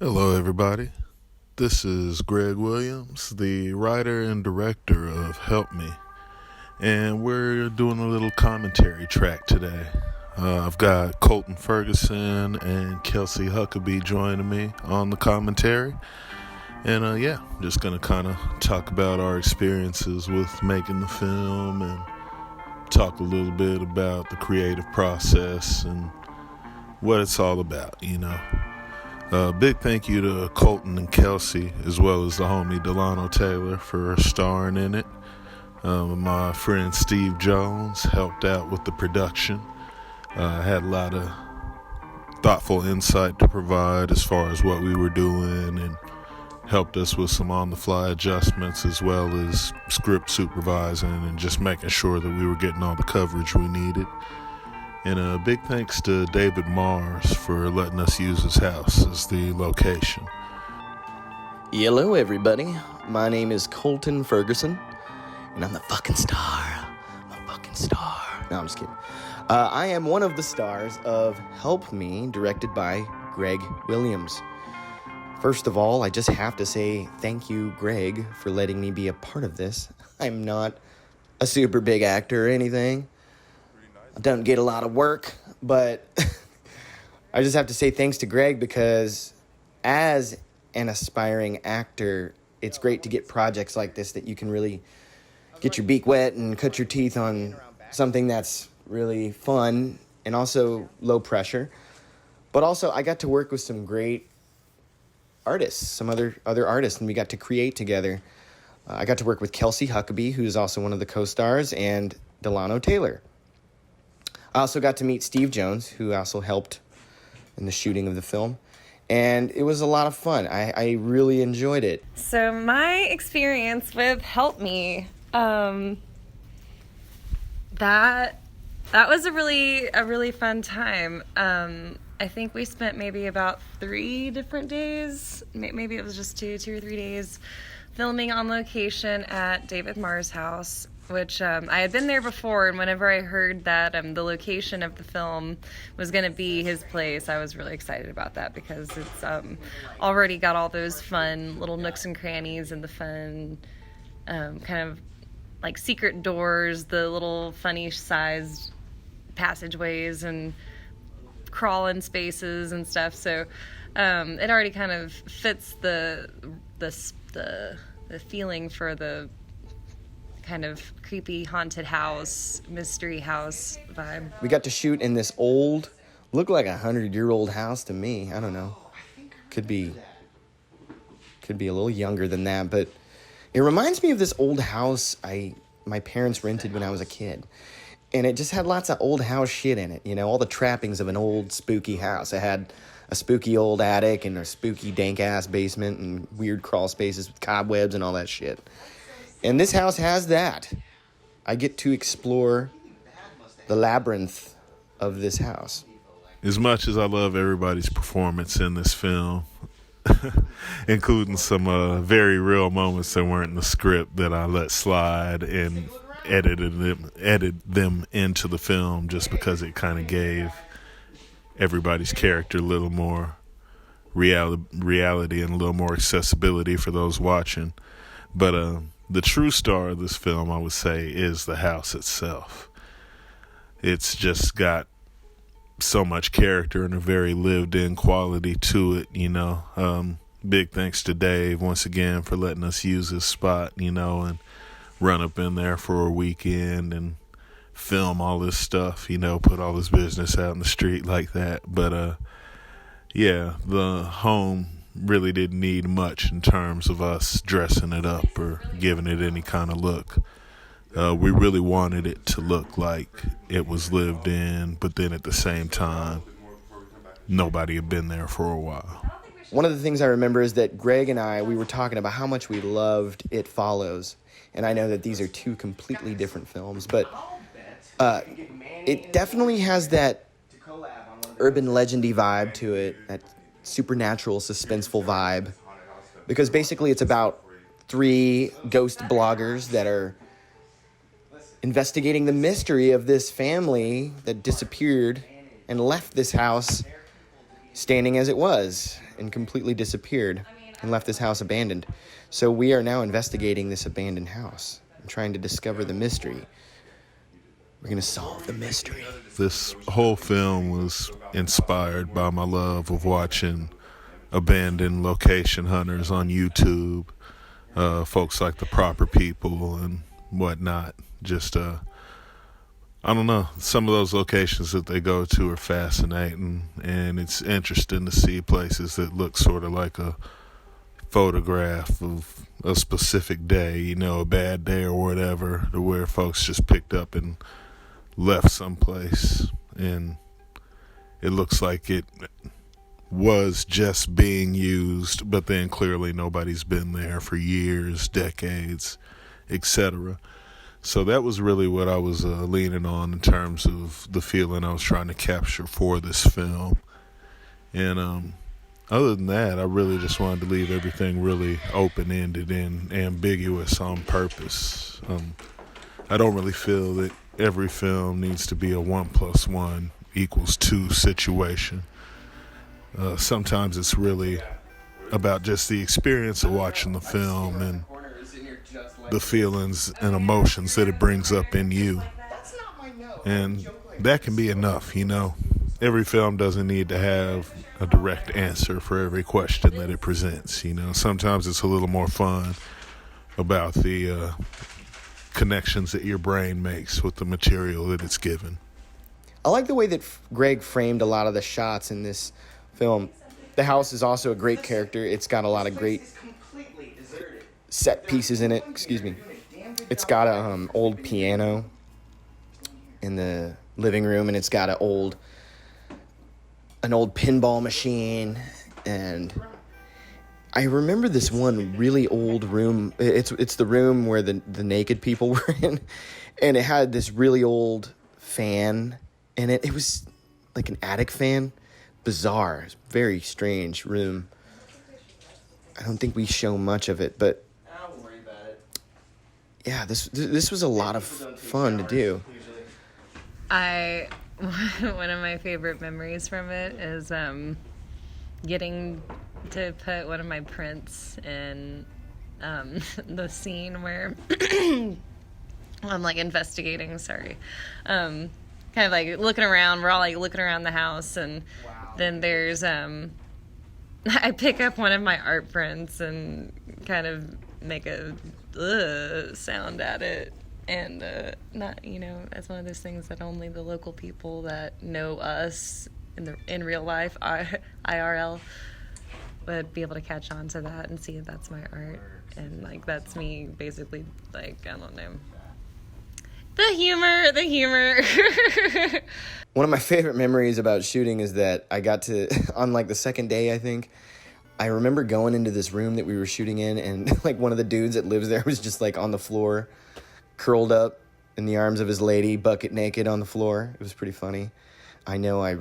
Hello, everybody. This is Greg Williams, the writer and director of Help Me, and we're doing a little commentary track today. I've got Colton Ferguson and Kelsey Huckaby joining me on the commentary, and just going to kind of talk about our experiences with making the film and talk a little bit about the creative process and what it's all about. Big thank you to Colton and Kelsey, as well as the homie Delano Taylor for starring in it. My friend Steve Jones helped out with the production. Had a lot of thoughtful insight to provide as far as what we were doing and helped us with some on-the-fly adjustments, as well as script supervising and just making sure that we were getting all the coverage we needed. And a big thanks to David Mars for letting us use his house as the location. Hello, everybody. My name is Colton Ferguson, and I'm the fucking star. I'm a fucking star. No, I'm just kidding. I am one of the stars of Help Me, directed by Greg Williams. First of all, I just have to say thank you, Greg, for letting me be a part of this. I'm not a super big actor or anything. I don't get a lot of work, but I just have to say thanks to Greg because as an aspiring actor, it's great to get projects like this that you can really get your beak wet and cut your teeth on something that's really fun and also low pressure. But also, I got to work with some great artists, some other artists, and we got to create together. I got to work with Kelsey Huckaby, who's also one of the co-stars, and Delano Taylor. I also got to meet Steve Jones, who also helped in the shooting of the film. And it was a lot of fun. I really enjoyed it. So my experience with Help Me, that was a really fun time. I think we spent maybe about 3 different days, maybe it was just 2 or 3 days, filming on location at David Mars' house, which I had been there before, and whenever I heard that the location of the film was going to be his place, I was really excited about that because it's already got all those fun little nooks and crannies and the fun kind of like secret doors, the little funny sized passageways and crawl-in spaces and stuff. So it already kind of fits the feeling for the kind of creepy haunted house, mystery house vibe. We got to shoot in this looked like 100-year-old house to me. I don't know. Could be a little younger than that, but it reminds me of this old house my parents rented when I was a kid. And it just had lots of old house shit in it, all the trappings of an old spooky house. It had a spooky old attic and a spooky dank-ass basement and weird crawl spaces with cobwebs and all that shit. And this house has that. I get to explore the labyrinth of this house. As much as I love everybody's performance in this film, including some very real moments that weren't in the script that I let slide and edited them into the film just because it kind of gave everybody's character a little more reality and a little more accessibility for those watching. But the true star of this film, I would say, is the house itself. It's just got so much character and a very lived-in quality to it, Big thanks to Dave once again for letting us use his spot, and run up in there for a weekend and film all this stuff, put all this business out in the street like that. But, the home really didn't need much in terms of us dressing it up or giving it any kind of look. We really wanted it to look like it was lived in, but then at the same time, nobody had been there for a while. One of the things I remember is that Greg and we were talking about how much we loved It Follows. And I know that these are 2 completely different films, but it definitely has that urban legendy vibe to it, that supernatural, suspenseful vibe. Because basically it's about 3 ghost bloggers that are investigating the mystery of this family that disappeared and left this house standing as it was. and completely disappeared and left this house abandoned. So we are now investigating this abandoned house and trying to discover the mystery. We're going to solve the mystery. This whole film was inspired by my love of watching abandoned location hunters on YouTube, folks like The Proper People and whatnot. Just, I don't know, some of those locations that they go to are fascinating, and it's interesting to see places that look sort of like a photograph of a specific day, you know, a bad day or whatever, to where folks just picked up and left someplace, and it looks like it was just being used, but then clearly nobody's been there for years, decades, etc. So that was really what I was leaning on in terms of the feeling I was trying to capture for this film. And other than that, I really just wanted to leave everything really open-ended and ambiguous on purpose. I don't really feel that every film needs to be a 1 + 1 = 2 situation. Sometimes it's really about just the experience of watching the film and the feelings and emotions that it brings up in you. And that can be enough, you know. Every film doesn't need to have a direct answer for every question that it presents, you know. Sometimes it's a little more fun about the connections that your brain makes with the material that it's given. I like the way that Greg framed a lot of the shots in this film. The house is also a great character. It's got a lot of great set pieces in it. Excuse me. It's got a old piano in the living room, and it's got an old pinball machine, and I remember this one really old room. It's the room where the naked people were in, and it had this really old fan in it. It was like an attic fan. Bizarre, very strange room. I don't think we show much of it, but don't worry about it. Yeah, this was a lot of fun to do. One of my favorite memories from it is getting to put one of my prints in the scene where I'm like investigating, kind of like looking around. We're all like looking around the house, and then there's I pick up one of my art prints and kind of make a sound at it. And not, you know, it's one of those things that only the local people that know us in real life, IRL, would be able to catch on to that and see if that's my art. And like that's me basically, like, I don't know, the humor. One of my favorite memories about shooting is that I got to, on like the second day, I think, I remember going into this room that we were shooting in, and like one of the dudes that lives there was just like on the floor, curled up in the arms of his lady, bucket naked on the floor. It was pretty funny. I know I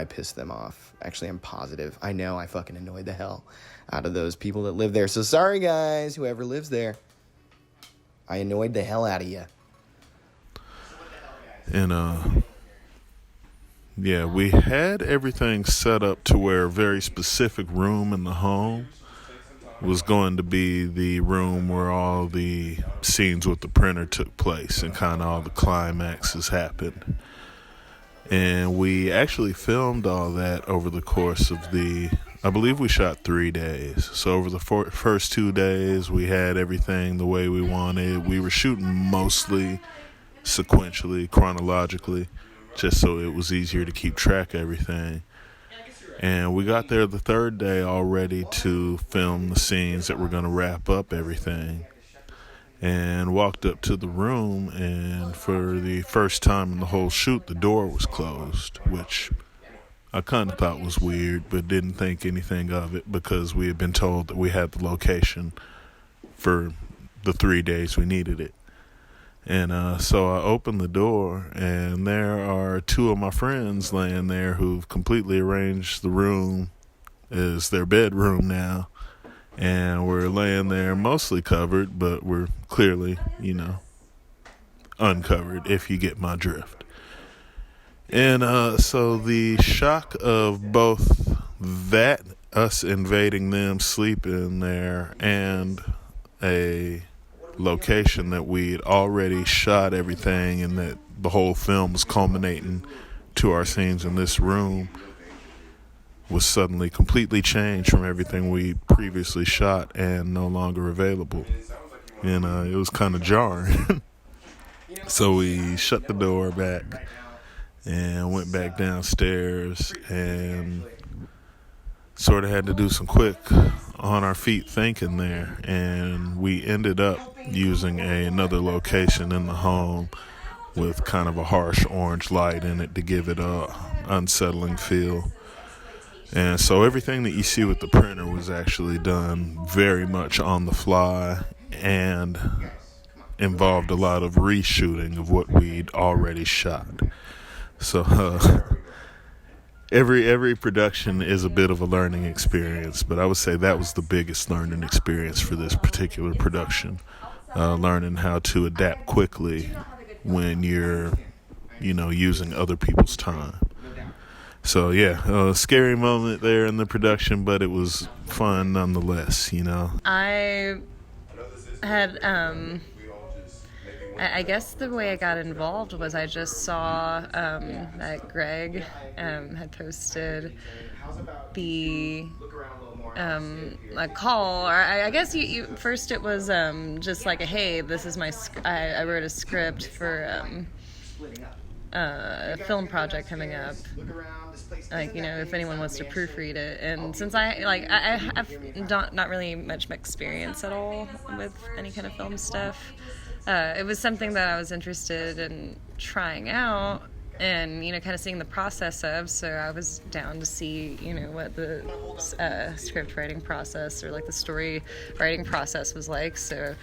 pissed them off. Actually, I'm positive. I know I fucking annoyed the hell out of those people that live there. So sorry, guys, whoever lives there. I annoyed the hell out of you. And, yeah, we had everything set up to where a very specific room in the home was going to be the room where all the scenes with the printer took place and kind of all the climaxes happened. And we actually filmed all that over the course of I believe we shot 3 days. So over the first 2 days, we had everything the way we wanted. We were shooting mostly sequentially, chronologically, just so it was easier to keep track of everything. And we got there the third day all ready to film the scenes that were going to wrap up everything. And walked up to the room, and for the first time in the whole shoot, the door was closed, which I kind of thought was weird, but didn't think anything of it because we had been told that we had the location for the 3 days we needed it. And so I opened the door, and there are two of my friends laying there who've completely arranged the room as their bedroom now. And we're laying there mostly covered, but we're clearly, you know, uncovered, if you get my drift. And so the shock of both that, us invading them, sleeping there, and a location that we'd already shot everything and that the whole film was culminating to our scenes in this room was suddenly completely changed from everything we previously shot and no longer available. And it was kind of jarring. So we shut the door back and went back downstairs and sort of had to do some quick on our feet thinking there. And we ended up using another location in the home with kind of a harsh orange light in it to give it a unsettling feel. And so everything that you see with the printer was actually done very much on the fly and involved a lot of reshooting of what we'd already shot. So every production is a bit of a learning experience, but I would say that was the biggest learning experience for this particular production. Learning how to adapt quickly when you're, using other people's time. So yeah, a scary moment there in the production, but it was fun nonetheless, I had, I guess the way I got involved was I just saw that Greg had posted the a call, or I guess you first it was just like hey, this is my I wrote a script for a film project coming up, like if anyone wants to proofread it. And since I have not really much experience at all with any kind of film stuff, it was something that I was interested in trying out and kind of seeing the process of. So I was down to see what the script writing process or like the story writing process was like. So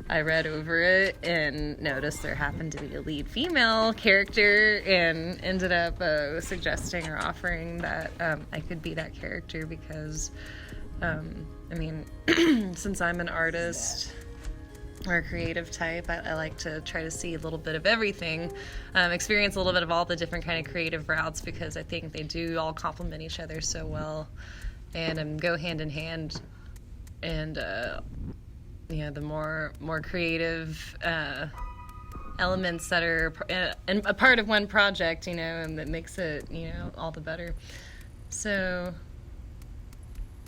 I read over it and noticed there happened to be a lead female character, and ended up suggesting or offering that I could be that character because since I'm an artist or a creative type, I like to try to see a little bit of everything, experience a little bit of all the different kind of creative routes, because I think they do all complement each other so well and go hand in hand. And the more creative elements that are a part of one project, and that makes it all the better. So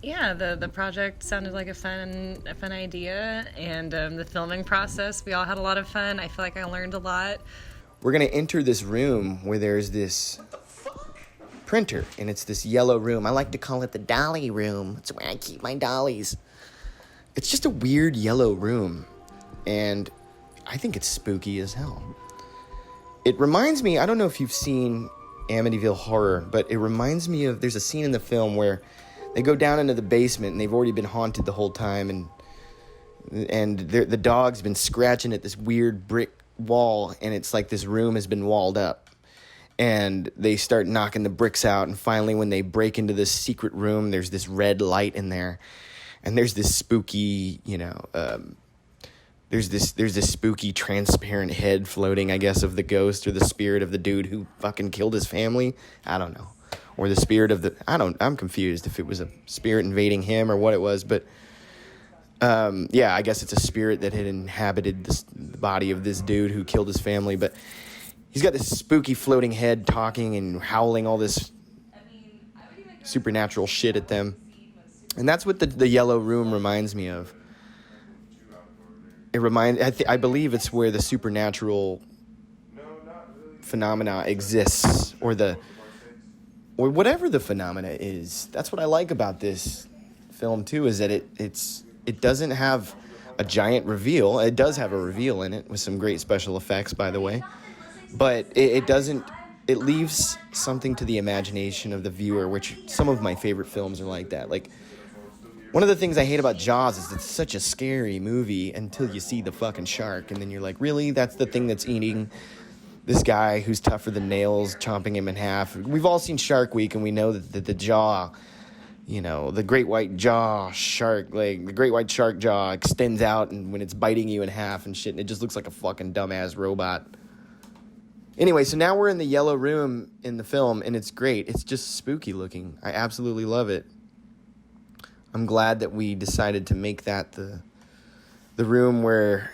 yeah, the project sounded like a fun idea, and the filming process, we all had a lot of fun. I feel like I learned a lot. We're gonna enter this room where there's this printer, and it's this yellow room. I like to call it the dolly room. It's where I keep my dollies. It's just a weird yellow room, and I think it's spooky as hell. It reminds me, I don't know if you've seen Amityville Horror, but it reminds me of, there's a scene in the film where they go down into the basement and they've already been haunted the whole time, and the dog's been scratching at this weird brick wall, and it's like this room has been walled up, and they start knocking the bricks out, and finally when they break into this secret room, there's this red light in there, and there's this spooky, there's this spooky transparent head floating, I guess, of the ghost or the spirit of the dude who fucking killed his family. I don't know. Or the spirit of I'm confused if it was a spirit invading him or what it was, but yeah, I guess it's a spirit that had inhabited the body of this dude who killed his family. But he's got this spooky floating head talking and howling all this supernatural shit at them. And that's what the yellow room reminds me of. I believe it's where the supernatural phenomena exists, or whatever the phenomena is. That's what I like about this film too, is that it doesn't have a giant reveal. It does have a reveal in it with some great special effects, by the way, but it doesn't. It leaves something to the imagination of the viewer, which some of my favorite films are like that. Like, one of the things I hate about Jaws is it's such a scary movie until you see the fucking shark, and then you're like, really? That's the thing that's eating this guy who's tougher than nails, chomping him in half. We've all seen Shark Week, and we know that the jaw, the great white jaw shark, like the great white shark jaw extends out, and when it's biting you in half and shit, and it just looks like a fucking dumbass robot. Anyway, so now we're in the yellow room in the film, and it's great. It's just spooky looking. I absolutely love it. I'm glad that we decided to make that the room where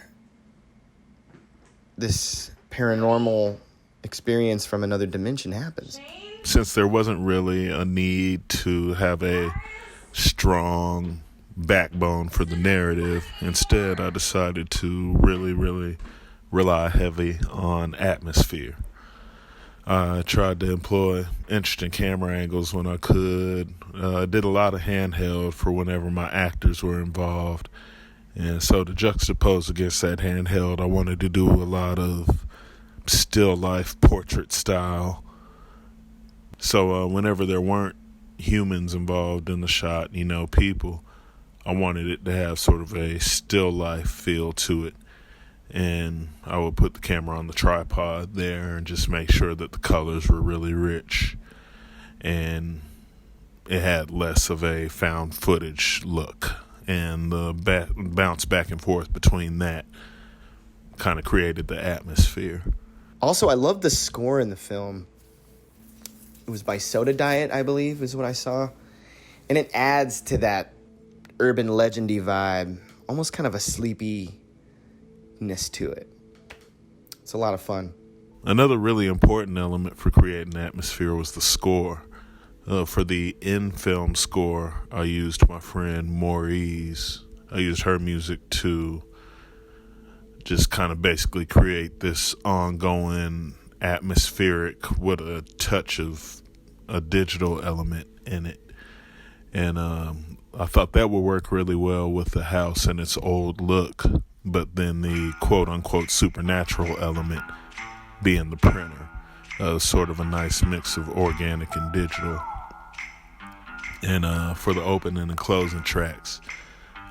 this paranormal experience from another dimension happens. Since there wasn't really a need to have a strong backbone for the narrative, instead I decided to really rely heavy on atmosphere. I tried to employ interesting camera angles when I could. I did a lot of handheld for whenever my actors were involved. And so to juxtapose against that handheld, I wanted to do a lot of still life portrait style. So whenever there weren't humans involved in the shot, people, I wanted it to have sort of a still life feel to it. And I would put the camera on the tripod there and just make sure that the colors were really rich. And it had less of a found footage look. And the bounce back and forth between that kind of created the atmosphere. Also, I love the score in the film. It was by Soda Diet, I believe, is what I saw. And it adds to that urban legendy vibe. Almost kind of a sleepiness to it. It's a lot of fun. Another really important element for creating atmosphere was the score. For the in-film score, I used my friend Eaze. I used her music to just kind of basically create this ongoing atmospheric with a touch of a digital element in it. And I thought that would work really well with the house and its old look, but then the quote-unquote supernatural element being the printer. Sort of a nice mix of organic and digital. And for the opening and closing tracks,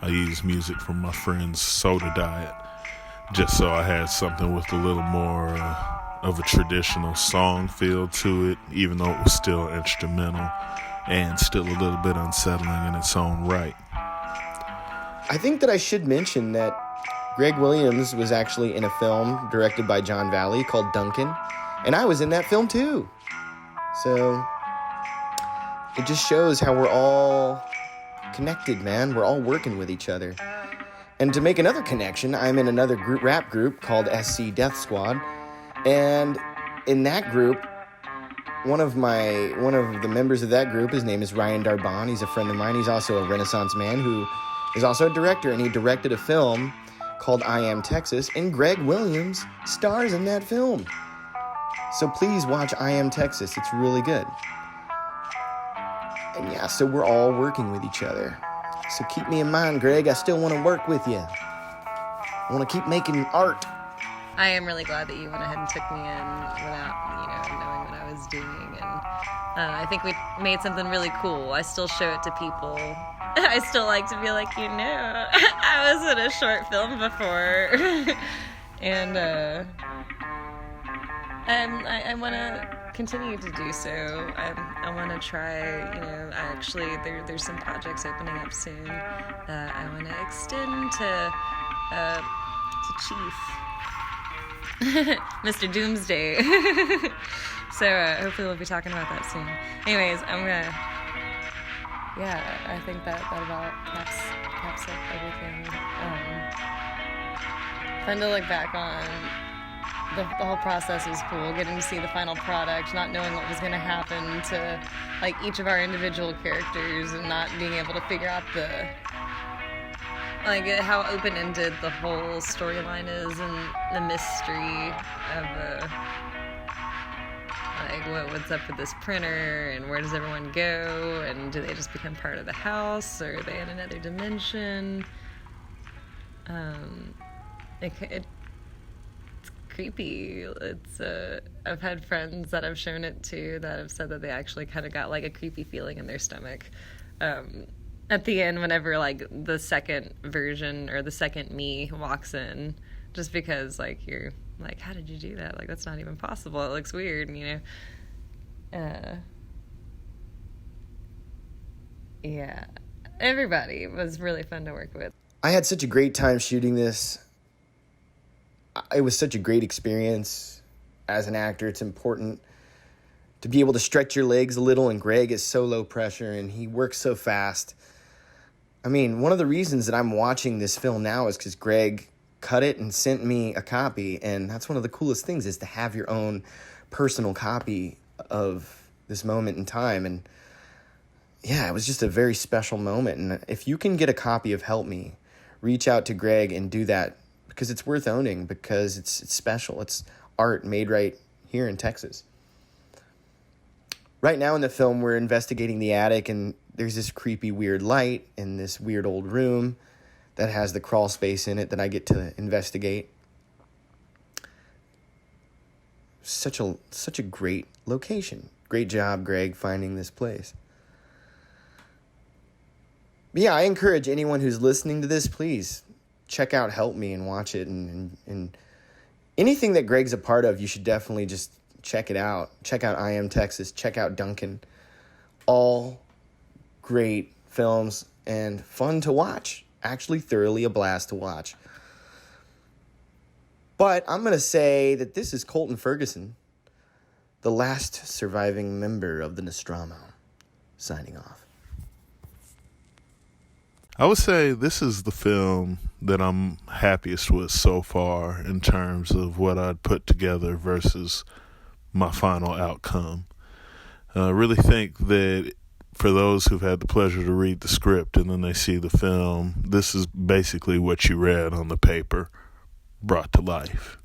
I used music from my friend's Soda Diet, just so I had something with a little more of a traditional song feel to it, even though it was still instrumental and still a little bit unsettling in its own right. I think that I should mention that Greg Williams was actually in a film directed by John Valley called Duncan, and I was in that film too. So it just shows how we're all connected, man. We're all working with each other. And to make another connection, I'm in another rap group called SC Death Squad. And in that group, one of the members of that group, his name is Ryan Darbon. He's a friend of mine. He's also a Renaissance man who is also a director, and he directed a film called I Am Texas, and Greg Williams stars in that film. So please watch I Am Texas. It's really good. And yeah, so we're all working with each other. So keep me in mind, Greg. I still want to work with you. I want to keep making art. I am really glad that you went ahead and took me in without, knowing what I was doing. And I think we made something really cool. I still show it to people. I still like to be like, I was in a short film before. And I want to continue to do so. I want to try, actually there's some projects opening up soon that I want to extend to Chief. Mr. Doomsday. So hopefully we'll be talking about that soon. Anyways, I think that about caps up everything. Fun to look back on. The whole process was cool, getting to see the final product, not knowing what was going to happen to each of our individual characters, and not being able to figure out how open-ended the whole storyline is, and the mystery of what's up with this printer, and where does everyone go, and do they just become part of the house, or are they in another dimension? It's creepy. I've had friends that I've shown it to that have said that they actually kind of got a creepy feeling in their stomach at the end, whenever the second version or the second me walks in, just because you're how did you do that? That's not even possible. It looks weird, yeah, everybody was really fun to work with. I had such a great time shooting this. It was such a great experience. as an actor, it's important to be able to stretch your legs a little, and Greg is so low pressure and he works so fast. I mean, one of the reasons that I'm watching this film now is because Greg cut it and sent me a copy, and that's one of the coolest things, is to have your own personal copy of this moment in time. And yeah, it was just a very special moment. And if you can get a copy of Help Me, reach out to Greg and do that, because it's worth owning, because it's special. It's art made right here in Texas. Right now in the film, we're investigating the attic, and there's this creepy, weird light in this weird old room that has the crawl space in it that I get to investigate. Such a great location. Great job, Greg, finding this place. But yeah, I encourage anyone who's listening to this, please check out Help Me and watch it. And anything that Greg's a part of, you should definitely just check it out. Check out I Am Texas. Check out Duncan. All great films and fun to watch. Actually, thoroughly a blast to watch. But I'm going to say that this is Colton Ferguson, the last surviving member of the Nostromo, signing off. I would say this is the film that I'm happiest with so far in terms of what I'd put together versus my final outcome. I really think that for those who've had the pleasure to read the script and then they see the film, this is basically what you read on the paper brought to life.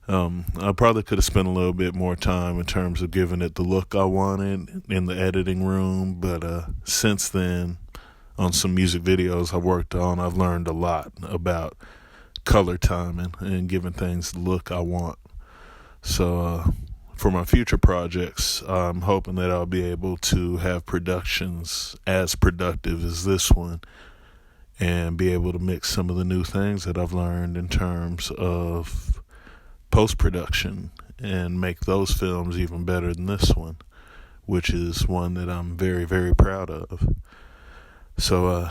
I probably could have spent a little bit more time in terms of giving it the look I wanted in the editing room, but since then, on some music videos I worked on, I've learned a lot about color timing and giving things the look I want. So for my future projects, I'm hoping that I'll be able to have productions as productive as this one and be able to mix some of the new things that I've learned in terms of post-production and make those films even better than this one, which is one that I'm very, very proud of. So,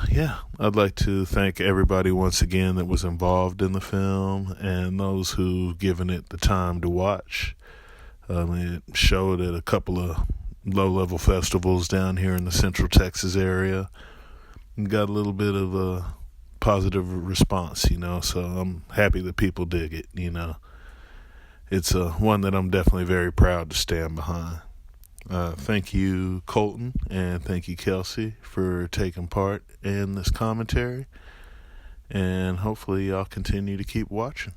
I'd like to thank everybody once again that was involved in the film and those who've given it the time to watch. It showed at a couple of low-level festivals down here in the Central Texas area and got a little bit of a positive response, so I'm happy that people dig it, It's one that I'm definitely very proud to stand behind. Thank you, Colton, and thank you, Kelsey, for taking part in this commentary. And hopefully y'all continue to keep watching.